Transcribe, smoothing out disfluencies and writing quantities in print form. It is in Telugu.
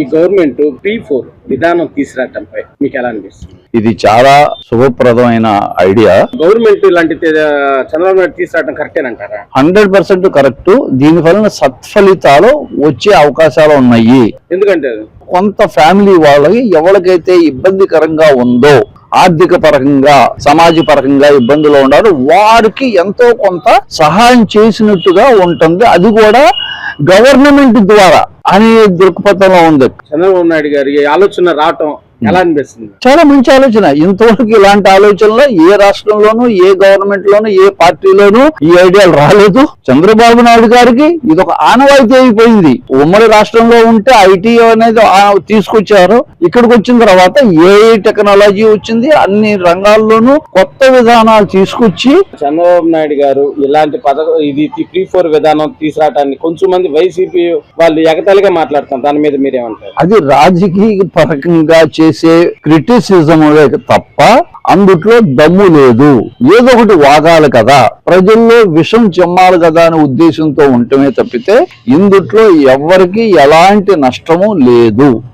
ఈ గవర్నమెంట్ P4 విధానం తీసుకురావటంపై మీకు ఎలా అనిపిస్తుంది? ఇది చాలా శుభప్రదమైన ఐడియా. గవర్నమెంట్ ఇలాంటి చంద్రబాబు నాయుడు తీసుకురావడం కరెక్టేనంటారా? 100% కరెక్ట్. దీని వలన సత్ఫలితాలు వచ్చే అవకాశాలు ఉన్నాయి. ఎందుకంటే కొంత ఫ్యామిలీ వాళ్ళకి ఎవరికైతే ఇబ్బందికరంగా ఉందో, ఆర్థిక పరంగా సమాజ పరంగా ఇబ్బందులు ఉన్నారు, వారికి ఎంతో కొంత సహాయం చేసినట్టుగా ఉంటుంది. అది కూడా గవర్నమెంట్ ద్వారా అనే దృక్పథంలో ఉంది. చంద్రబాబు నాయుడు గారి ఆలోచన రావటం ఎలా అనిపిస్తుంది? చాలా మంచి ఆలోచన. ఇంతవరకు ఇలాంటి ఆలోచనలు ఏ రాష్ట్రంలోనూ, ఏ గవర్నమెంట్ లోనూ, ఏ పార్టీలోనూ ఈ ఐడియాలు రాలేదు. చంద్రబాబు నాయుడు గారికి ఇది ఒక ఆనవాయితీ అయిపోయింది. ఉమ్మడి రాష్ట్రంలో ఉంటే ఐటీ అనేది తీసుకొచ్చారు. ఇక్కడికి వచ్చిన తర్వాత ఏఐ టెక్నాలజీ వచ్చింది. అన్ని రంగాల్లోనూ కొత్త విధానాలు తీసుకొచ్చి చంద్రబాబు నాయుడు గారు ఇలాంటి పథకం, ఇది P4 విధానం తీసుకురావటాన్ని కొంచెం మంది వైసీపీ వాళ్ళు ఎగతాళిగా మాట్లాడుతారు. దాని మీద మీరేమంటారు? అది రాజకీయ పరంగా చేసే క్రిటిసిజం తప్ప అందుట్లో దమ్ము లేదు. ఏదో ఒకటి వాగాలి కదా, ప్రజల్లో విషం చెమ్మాలి కదా అనే ఉద్దేశంతో ఉండటమే తప్పితే ఇందుట్లో ఎవరికి ఎలాంటి నష్టము లేదు.